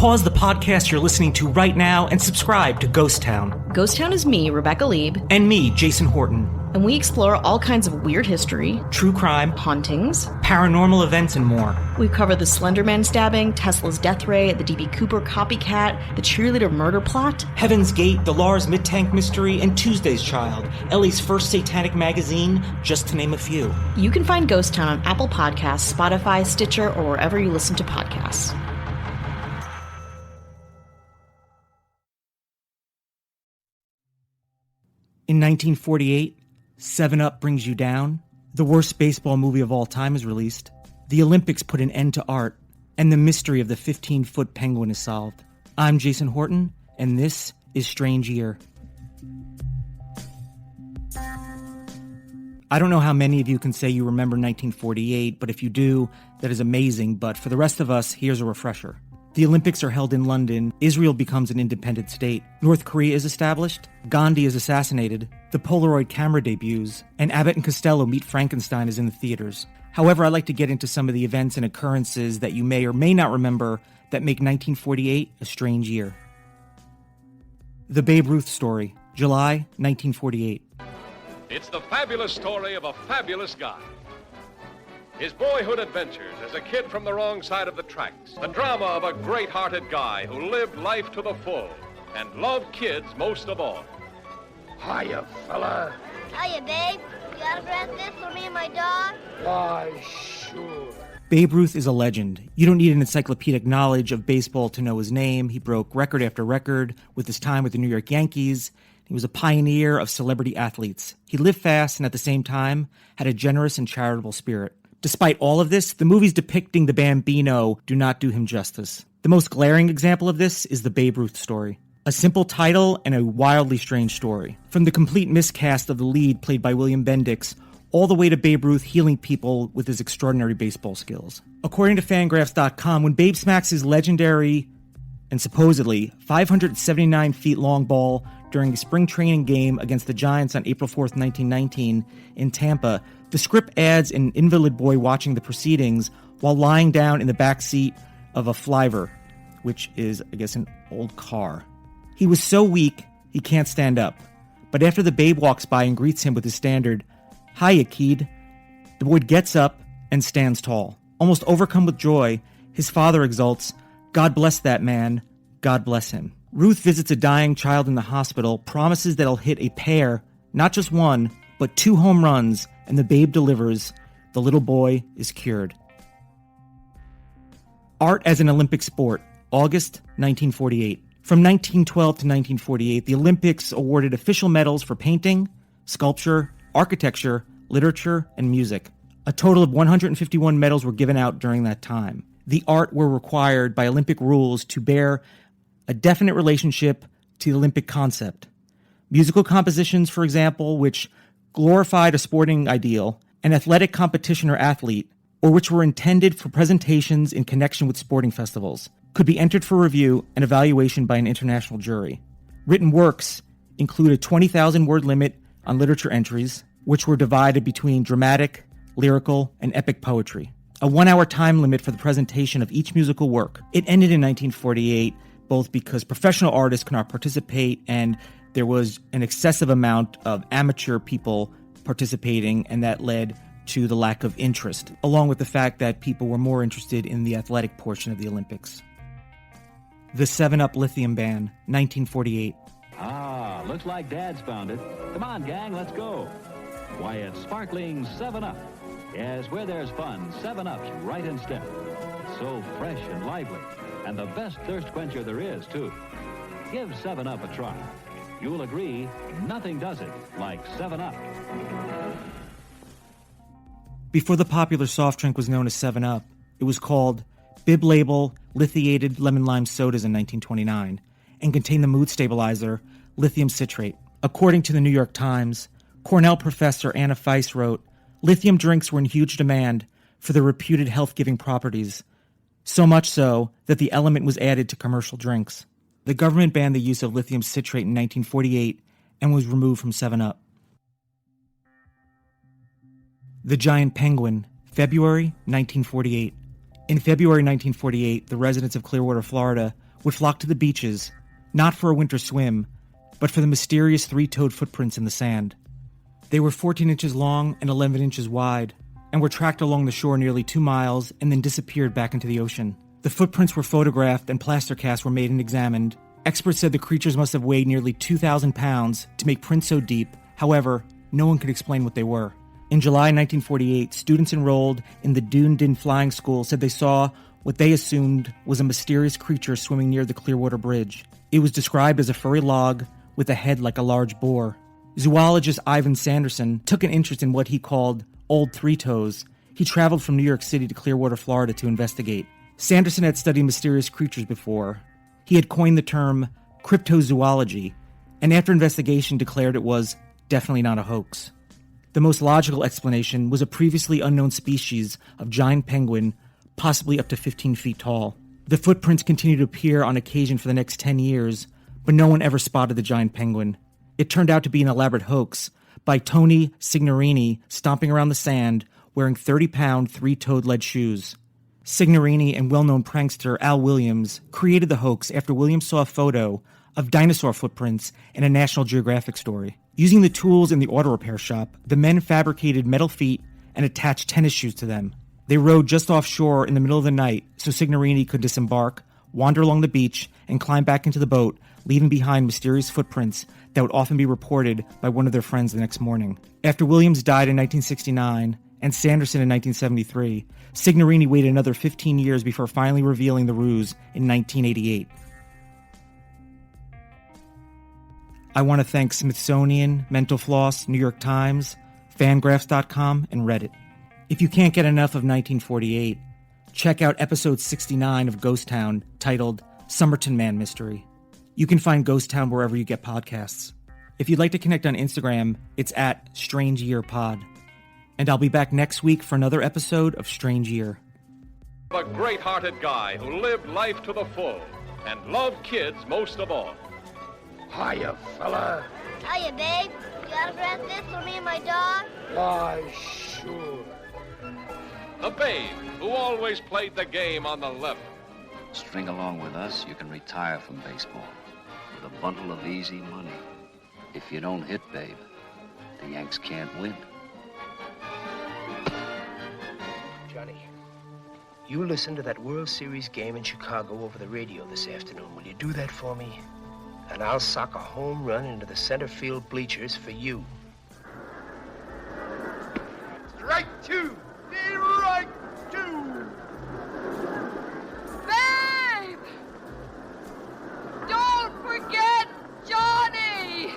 Pause the podcast you're listening to right now and subscribe to Ghost Town. Ghost Town is me, Rebecca Lieb. And me, Jason Horton. And we explore all kinds of weird history, true crime, hauntings, paranormal events, and more. We cover the Slender Man stabbing, Tesla's death ray, the D.B. Cooper copycat, the cheerleader murder plot, Heaven's Gate, the Lars Midtank mystery, and Tuesday's Child, Ellie's first satanic magazine, just to name a few. You can find Ghost Town on Apple Podcasts, Spotify, Stitcher, or wherever you listen to podcasts. In 1948, 7-Up Brings You Down, the worst baseball movie of all time, is released. The Olympics put an end to art, and the mystery of the 15-foot penguin is solved. I'm Jason Horton, and this is Strange Year. I don't know how many of you can say you remember 1948, but if you do, that is amazing. But for the rest of us, here's a refresher. The Olympics are held in London, Israel becomes an independent state, North Korea is established, Gandhi is assassinated, the Polaroid camera debuts, and Abbott and Costello Meet Frankenstein is in the theaters. However, I'd like to get into some of the events and occurrences that you may or may not remember that make 1948 a strange year. The Babe Ruth story, July 1948. It's the fabulous story of a fabulous guy. His boyhood adventures as a kid from the wrong side of the tracks. The drama of a great-hearted guy who lived life to the full and loved kids most of all. Hiya, fella. Hiya, babe. You autograph this for me and my dog? Why, sure. Babe Ruth is a legend. You don't need an encyclopedic knowledge of baseball to know his name. He broke record after record with his time with the New York Yankees. He was a pioneer of celebrity athletes. He lived fast and at the same time had a generous and charitable spirit. Despite all of this, the movies depicting the Bambino do not do him justice. The most glaring example of this is the Babe Ruth story. A simple title and a wildly strange story. From the complete miscast of the lead played by William Bendix, all the way to Babe Ruth healing people with his extraordinary baseball skills. According to Fangraphs.com, when Babe smacks his legendary and supposedly 579 feet long ball during a spring training game against the Giants on April 4th, 1919 in Tampa, the script adds an invalid boy watching the proceedings while lying down in the back seat of a Flyver, which is, I guess, an old car. He was so weak, he can't stand up. But after the Babe walks by and greets him with his standard, "Hiya, kid," the boy gets up and stands tall. Almost overcome with joy, his father exults, "God bless that man, God bless him." Ruth visits a dying child in the hospital, promises that he'll hit a pair, not just one, but 2 home runs, and the Babe delivers. The little boy is cured. Art as an Olympic sport, August 1948. From 1912 to 1948, the Olympics awarded official medals for painting, sculpture, architecture, literature, and music. A total of 151 medals were given out during that time. The art were required by Olympic rules to bear a definite relationship to the Olympic concept. Musical compositions, for example, which glorified a sporting ideal, an athletic competition or athlete, or which were intended for presentations in connection with sporting festivals, could be entered for review and evaluation by an international jury. Written works include a 20,000-word limit on literature entries, which were divided between dramatic, lyrical, and epic poetry. A 1-hour time limit for the presentation of each musical work. It ended in 1948, both because professional artists could not participate and there was an excessive amount of amateur people participating, and that led to the lack of interest, along with the fact that people were more interested in the athletic portion of the Olympics. The 7-Up Lithium ban, 1948. Ah, looks like Dad's found it. Come on, gang, let's go. Why, it's sparkling 7-Up. Yes, where there's fun, 7-Up's right in step. It's so fresh and lively, and the best thirst quencher there is, too. Give 7-Up a try. You'll agree, nothing does it like 7-Up. Before the popular soft drink was known as 7-Up, it was called Bib Label Lithiated Lemon Lime Sodas in 1929 and contained the mood stabilizer lithium citrate. According to the New York Times, Cornell professor Anna Feiss wrote, "Lithium drinks were in huge demand for their reputed health-giving properties, so much so that the element was added to commercial drinks. The government banned the use of lithium citrate in 1948 and was removed from 7-Up. The Giant Penguin, February 1948. In February 1948, the residents of Clearwater, Florida, would flock to the beaches, not for a winter swim, but for the mysterious three-toed footprints in the sand. They were 14 inches long and 11 inches wide, and were tracked along the shore nearly 2 miles and then disappeared back into the ocean. The footprints were photographed and plaster casts were made and examined. Experts said the creatures must have weighed nearly 2,000 pounds to make prints so deep. However, no one could explain what they were. In July 1948, students enrolled in the Dunedin Flying School said they saw what they assumed was a mysterious creature swimming near the Clearwater Bridge. It was described as a furry log with a head like a large boar. Zoologist Ivan Sanderson took an interest in what he called Old Three Toes. He traveled from New York City to Clearwater, Florida to investigate. Sanderson had studied mysterious creatures before. He had coined the term cryptozoology, and after investigation declared it was definitely not a hoax. The most logical explanation was a previously unknown species of giant penguin, possibly up to 15 feet tall. The footprints continued to appear on occasion for the next 10 years, but no one ever spotted the giant penguin. It turned out to be an elaborate hoax by Tony Signorini stomping around the sand wearing 30-pound, three-toed lead shoes. Signorini and well-known prankster Al Williams created the hoax after Williams saw a photo of dinosaur footprints in a National Geographic story. Using the tools in the auto repair shop, the men fabricated metal feet and attached tennis shoes to them. They rowed just offshore in the middle of the night so Signorini could disembark, wander along the beach, and climb back into the boat, leaving behind mysterious footprints that would often be reported by one of their friends the next morning. After Williams died in 1969 and Sanderson in 1973, Signorini waited another 15 years before finally revealing the ruse in 1988. I want to thank Smithsonian, Mental Floss, New York Times, Fangraphs.com, and Reddit. If you can't get enough of 1948, check out episode 69 of Ghost Town, titled Somerton Man Mystery. You can find Ghost Town wherever you get podcasts. If you'd like to connect on Instagram, it's at Strange Year Pod. And I'll be back next week for another episode of Strange Year. A great-hearted guy who lived life to the full and loved kids most of all. Hiya, fella. Hiya, babe. You gotta rent this for me and my dog? Why, sure. A babe who always played the game on the level. String along with us, you can retire from baseball with a bundle of easy money. If you don't hit, babe, the Yanks can't win. Johnny, you listen to that World Series game in Chicago over the radio this afternoon. Will you do that for me? And I'll sock a home run into the center field bleachers for you. Strike two. Strike two. Babe! Don't forget Johnny!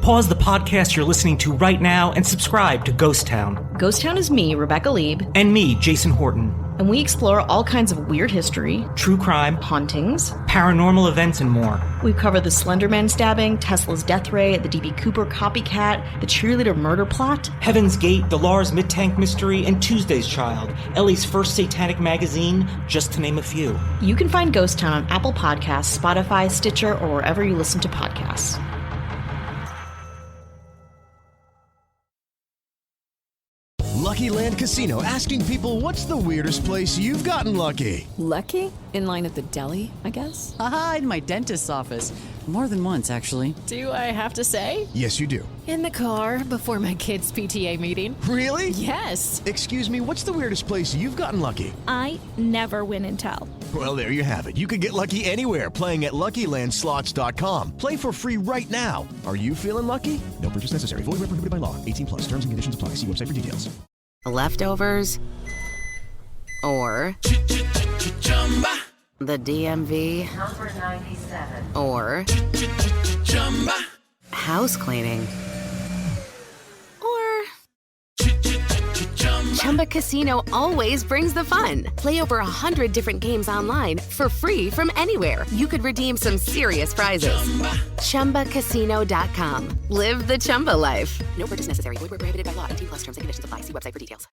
Pause the podcast you're listening to right now and subscribe to Ghost Town. Ghost Town is me, Rebecca Lieb, And me, Jason Horton. and we explore all kinds of weird history, True crime, hauntings. paranormal events, and more. We've covered the Slender Man stabbing, Tesla's death ray, the D.B. Cooper copycat, the cheerleader murder plot. Heaven's Gate, the Lars Midtank Mystery, and Tuesday's Child, Ellie's first satanic magazine, just to name a few. You can find Ghost Town on Apple Podcasts, Spotify, Stitcher, or wherever you listen to podcasts. Lucky Land Casino, asking people, what's the weirdest place you've gotten lucky? Lucky? In line at the deli, I guess? Aha, in my dentist's office. More than once, actually. Do I have to say? Yes, you do. In the car before my kids' PTA meeting. Really? Yes. Excuse me, what's the weirdest place you've gotten lucky? I never win and tell. Well, there you have it. You can get lucky anywhere, playing at LuckyLandSlots.com. Play for free right now. Are you feeling lucky? No purchase necessary. Void where prohibited by law. 18+. Terms and conditions apply. See website for details. Leftovers or the DMV number 97 or house cleaning or Chumba Casino always brings the fun. Play over 100 different games online for free from anywhere. You could redeem some serious prizes. ChumbaCasino.com. Live the Chumba life. No purchase necessary. Void where prohibited by law. 18+ terms and conditions apply. See website for details.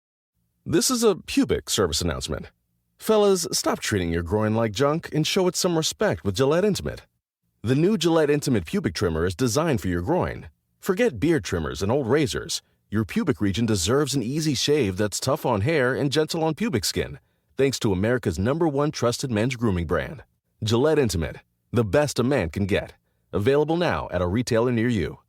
This is a pubic service announcement. Fellas, stop treating your groin like junk and show it some respect with Gillette Intimate. The new Gillette Intimate Pubic Trimmer is designed for your groin. Forget beard trimmers and old razors. Your pubic region deserves an easy shave that's tough on hair and gentle on pubic skin, thanks to America's #1 trusted men's grooming brand. Gillette Intimate, the best a man can get. Available now at a retailer near you.